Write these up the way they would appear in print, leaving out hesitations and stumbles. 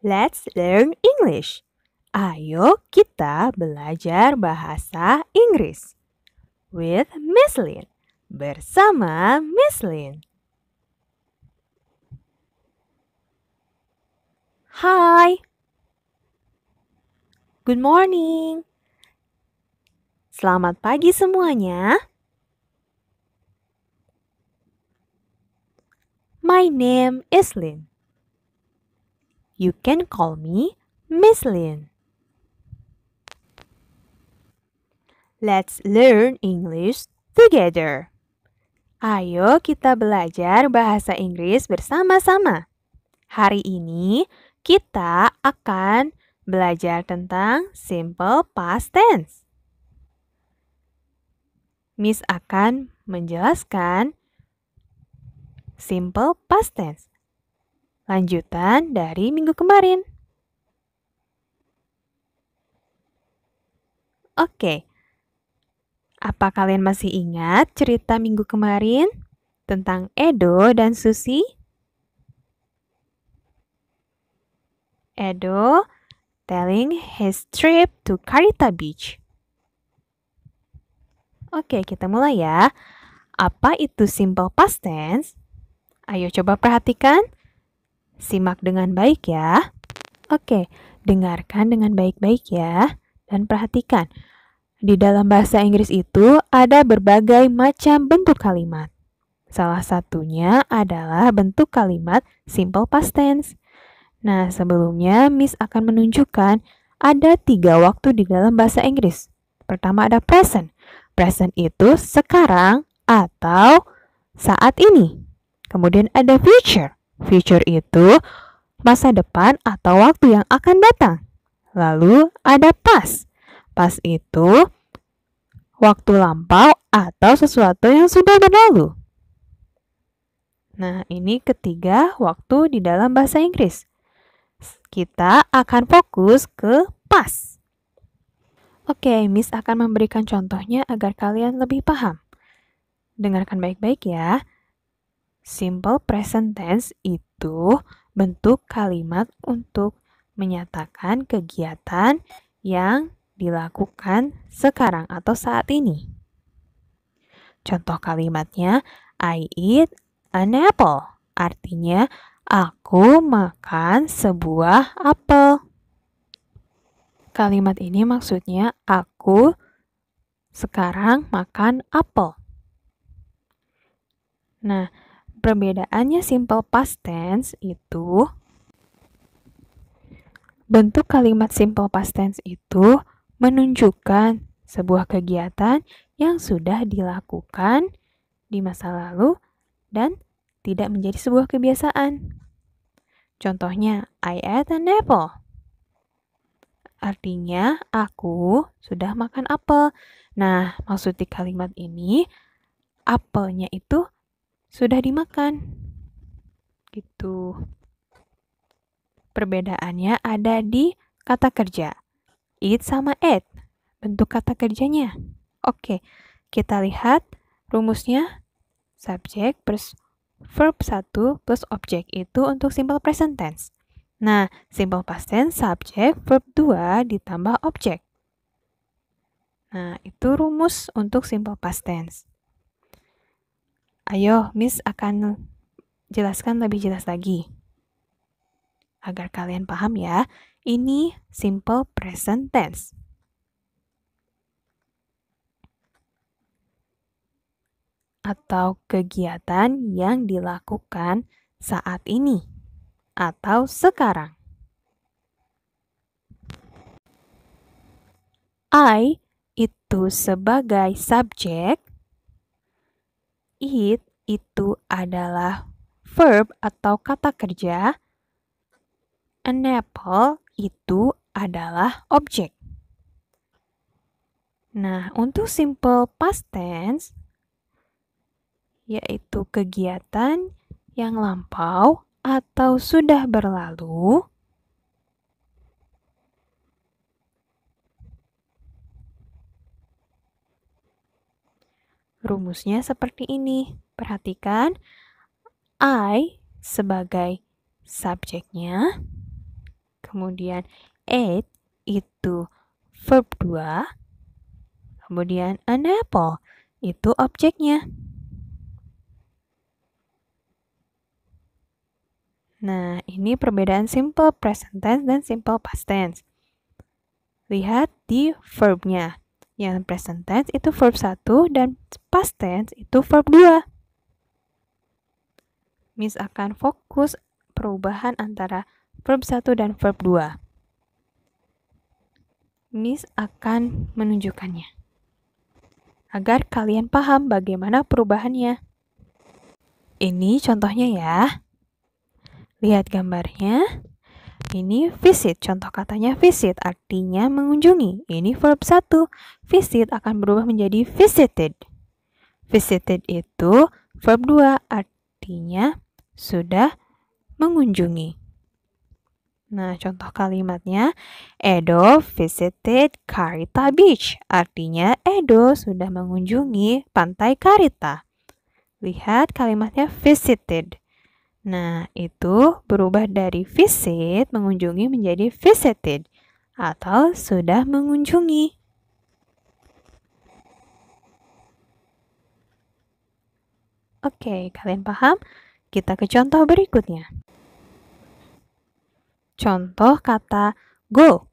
Let's learn English. Ayo kita belajar bahasa Inggris. With Miss Lin. Bersama Miss Lin. Hi. Good morning. Selamat pagi semuanya. My name is Lin. You can call me Miss Lin. Let's learn English together. Ayo kita belajar bahasa Inggris bersama-sama. Hari ini kita akan belajar tentang simple past tense. Miss akan menjelaskan simple past tense. Lanjutan dari minggu kemarin. Oke. Apa kalian masih ingat cerita minggu kemarin tentang Edo dan Susi? Edo telling his trip to Karita Beach. Oke, kita mulai ya. Apa itu simple past tense? Ayo coba perhatikan. Simak dengan baik ya. Oke, dengarkan dengan baik-baik ya. Dan perhatikan. Di dalam bahasa Inggris itu ada berbagai macam bentuk kalimat. Salah satunya adalah bentuk kalimat simple past tense. Nah, sebelumnya Miss akan menunjukkan ada 3 waktu di dalam bahasa Inggris. Pertama ada present. Present itu sekarang atau saat ini. Kemudian ada future. Future itu masa depan atau waktu yang akan datang. Lalu ada past. Past itu waktu lampau atau sesuatu yang sudah berlalu. Nah, ini ketiga waktu di dalam bahasa Inggris. Kita akan fokus ke past. Oke, Miss akan memberikan contohnya agar kalian lebih paham. Dengarkan baik-baik ya. Simple present tense itu bentuk kalimat untuk menyatakan kegiatan yang dilakukan sekarang atau saat ini. Contoh kalimatnya, I eat an apple. Artinya, aku makan sebuah apel. Kalimat ini maksudnya aku sekarang makan apel. Nah, perbedaannya simple past tense itu bentuk kalimat simple past tense itu menunjukkan sebuah kegiatan yang sudah dilakukan di masa lalu dan tidak menjadi sebuah kebiasaan. Contohnya, I ate an apple. Artinya, aku sudah makan apel. Nah, maksud di kalimat ini, apelnya itu sudah dimakan. Gitu. Perbedaannya ada di kata kerja. Eat sama ate. Bentuk kata kerjanya. Oke, kita lihat rumusnya. Subjek plus verb 1 plus objek itu untuk simple present tense. Nah, simple past tense subjek verb 2 ditambah objek. Nah, itu rumus untuk simple past tense. Ayo, Miss akan jelaskan lebih jelas lagi. Agar kalian paham ya, ini simple present tense. Atau kegiatan yang dilakukan saat ini atau sekarang. I itu sebagai subjek, eat itu adalah verb atau kata kerja, an apple itu adalah objek. Nah, untuk simple past tense, yaitu kegiatan yang lampau atau sudah berlalu, rumusnya seperti ini. Perhatikan, I sebagai subjeknya, Kemudian ate itu verb 2. Kemudian an apple itu objeknya. Nah, ini perbedaan simple present tense dan simple past tense. Lihat di verbnya. Yang present tense itu verb 1 dan past tense itu verb 2. Miss akan fokus perubahan antara verb 1 dan verb 2. Miss akan menunjukkannya agar kalian paham bagaimana perubahannya. Ini contohnya ya. Lihat gambarnya. Ini visit, contoh katanya visit, artinya mengunjungi. Ini verb 1. Visit akan berubah menjadi visited. Visited itu verb 2, artinya sudah mengunjungi. Nah, contoh kalimatnya, Edo visited Karita Beach. Artinya Edo sudah mengunjungi pantai Karita. Lihat kalimatnya visited. Nah, itu berubah dari visit, mengunjungi, menjadi visited, atau sudah mengunjungi. Oke, kalian paham? Kita ke contoh berikutnya. Contoh kata go,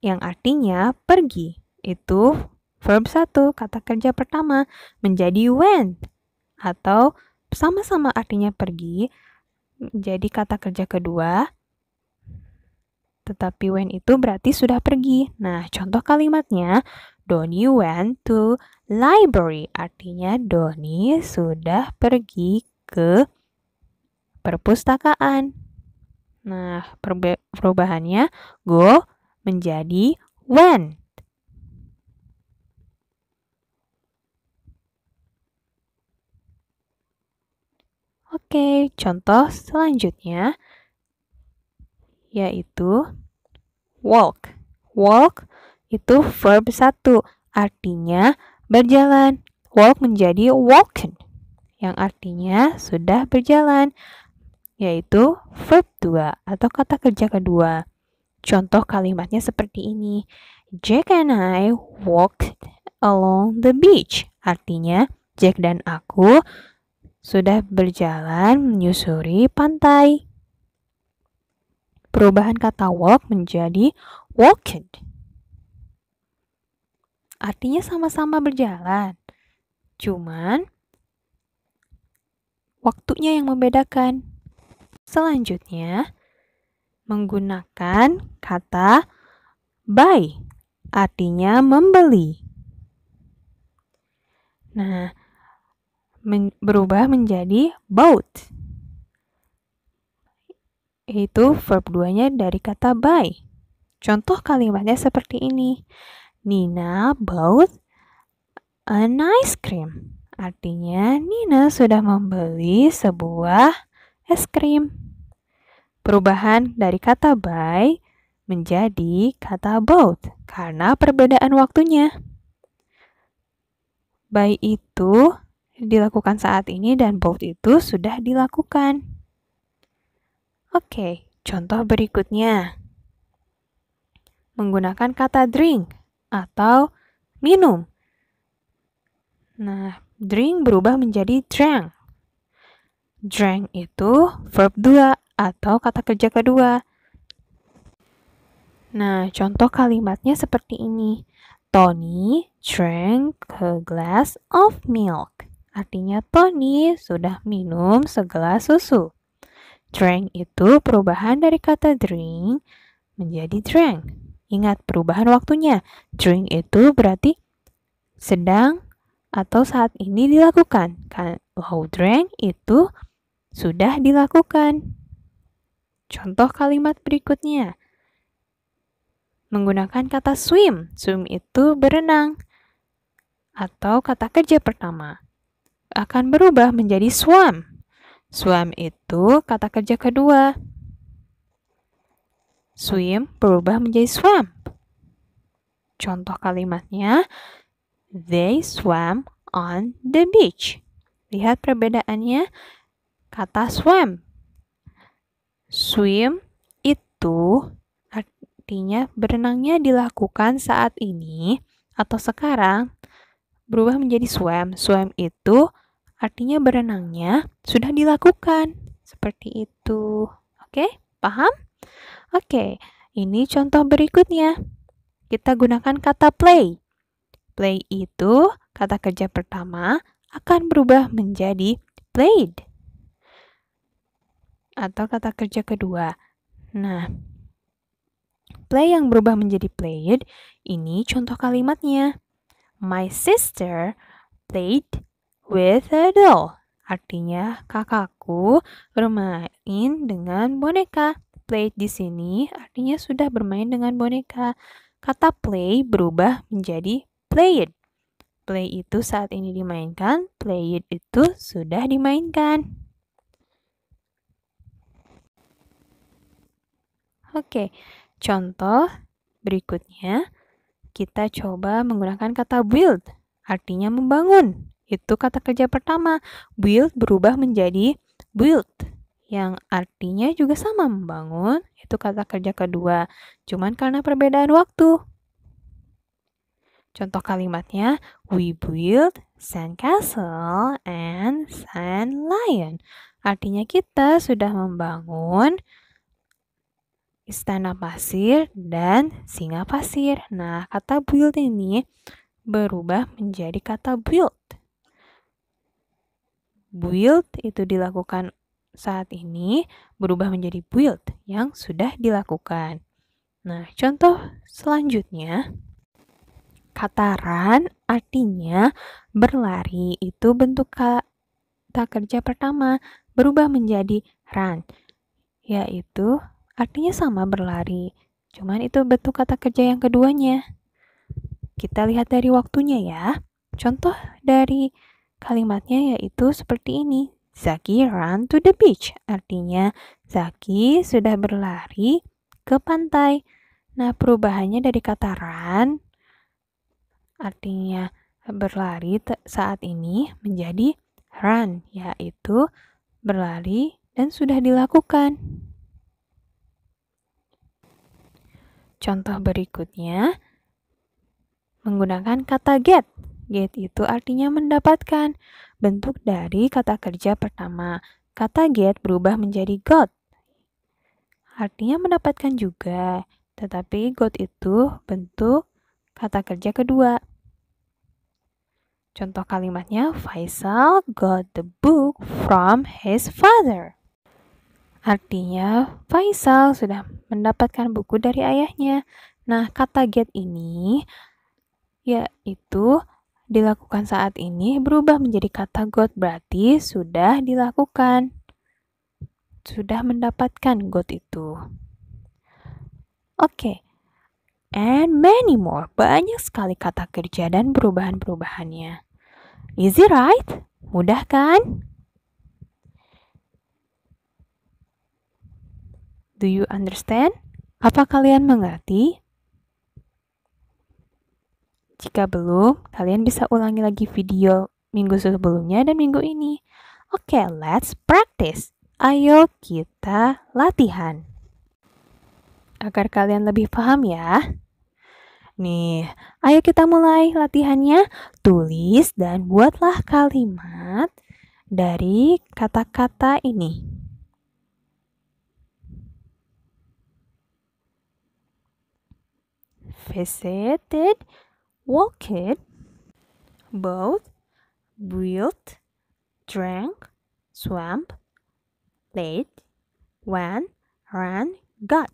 yang artinya pergi. Itu verb 1, kata kerja pertama, menjadi went, atau sama-sama artinya pergi, jadi kata kerja kedua, tetapi when itu berarti sudah pergi. Nah, contoh kalimatnya, Doni went to library. Artinya Doni sudah pergi ke perpustakaan. Nah, perubahannya go menjadi went. Oke, contoh selanjutnya yaitu walk. Walk itu verb 1, artinya berjalan. Walk menjadi walked, yang artinya sudah berjalan, yaitu verb 2 atau kata kerja kedua. Contoh kalimatnya seperti ini. Jack and I walked along the beach. Artinya, Jack dan aku sudah berjalan menyusuri pantai. Perubahan kata walk menjadi walked. Artinya sama-sama berjalan. Cuman waktunya yang membedakan. Selanjutnya, menggunakan kata buy. Artinya membeli. Nah, berubah menjadi bought. Itu verb 2-nya dari kata buy. Contoh kalimatnya seperti ini. Nina bought an ice cream. Artinya Nina sudah membeli sebuah es krim. Perubahan dari kata buy menjadi kata bought karena perbedaan waktunya. Buy itu dilakukan saat ini dan bought itu sudah dilakukan. Oke, contoh berikutnya. Menggunakan kata drink atau minum. Nah, drink berubah menjadi drank. Drank itu verb 2 atau kata kerja kedua. Nah, contoh kalimatnya seperti ini. Tony drank a glass of milk. Artinya Tony sudah minum segelas susu. Drank itu perubahan dari kata drink menjadi drank. Ingat perubahan waktunya. Drink itu berarti sedang atau saat ini dilakukan. Kalau drank itu sudah dilakukan. Contoh kalimat berikutnya. Menggunakan kata swim. Swim itu berenang. Atau kata kerja pertama akan berubah menjadi swam. Swam itu kata kerja kedua. Swim berubah menjadi swamp. Contoh kalimatnya, they swam on the beach. Lihat perbedaannya, kata swam. Swim itu artinya berenangnya dilakukan saat ini atau sekarang berubah menjadi swam. Swam itu artinya berenangnya sudah dilakukan. Seperti itu. Oke, paham? Oke, ini contoh berikutnya. Kita gunakan kata play. Play itu kata kerja pertama akan berubah menjadi played. Atau kata kerja kedua. Nah, play yang berubah menjadi played, ini contoh kalimatnya. My sister played with a doll. Artinya kakakku bermain dengan boneka. Played di sini artinya sudah bermain dengan boneka. Kata play berubah menjadi played. Play itu saat ini dimainkan, played itu sudah dimainkan. Oke, contoh berikutnya kita coba menggunakan kata build, artinya membangun. Itu kata kerja pertama. Build berubah menjadi built, yang artinya juga sama membangun. Itu kata kerja kedua, cuman karena perbedaan waktu. Contoh kalimatnya, we built sandcastle and sand lion. Artinya kita sudah membangun istana pasir dan singa pasir. Nah, kata build ini berubah menjadi kata built. Build itu dilakukan saat ini berubah menjadi built yang sudah dilakukan. Nah, contoh selanjutnya, kata run artinya berlari. Itu bentuk kata kerja pertama berubah menjadi run, yaitu artinya sama berlari. Cuman itu bentuk kata kerja yang keduanya. Kita lihat dari waktunya ya. Contoh dari kalimatnya yaitu seperti ini. Zaki ran to the beach. Artinya Zaki sudah berlari ke pantai. Nah, perubahannya dari kata run artinya berlari saat ini menjadi run, yaitu berlari dan sudah dilakukan. Contoh berikutnya menggunakan kata get. Get itu artinya mendapatkan. Bentuk dari kata kerja pertama. Kata get berubah menjadi got. Artinya mendapatkan juga. Tetapi got itu bentuk kata kerja kedua. Contoh kalimatnya, Faisal got the book from his father. Artinya, Faisal sudah mendapatkan buku dari ayahnya. Nah, kata get ini yaitu dilakukan saat ini berubah menjadi kata got, berarti sudah dilakukan. Sudah mendapatkan got itu. Oke. And many more. Banyak sekali kata kerja dan perubahan-perubahannya. Easy right? Mudah kan? Do you understand? Apa kalian mengerti? Jika belum, kalian bisa ulangi lagi video minggu sebelumnya dan minggu ini. Oke, let's practice. Ayo kita latihan. Agar kalian lebih paham ya. Nih, ayo kita mulai latihannya. Tulis dan buatlah kalimat dari kata-kata ini. Visited, walked, bought, built, drank, swam, played, went, ran, got.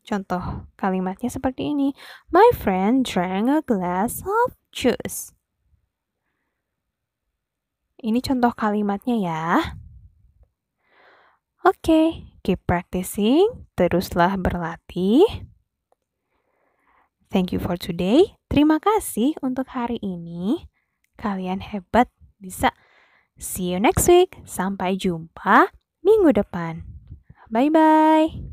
Contoh kalimatnya seperti ini. My friend drank a glass of juice. Ini contoh kalimatnya ya. Oke, keep practicing. Teruslah berlatih. Thank you for today. Terima kasih untuk hari ini. Kalian hebat, bisa. See you next week. Sampai jumpa minggu depan. Bye-bye.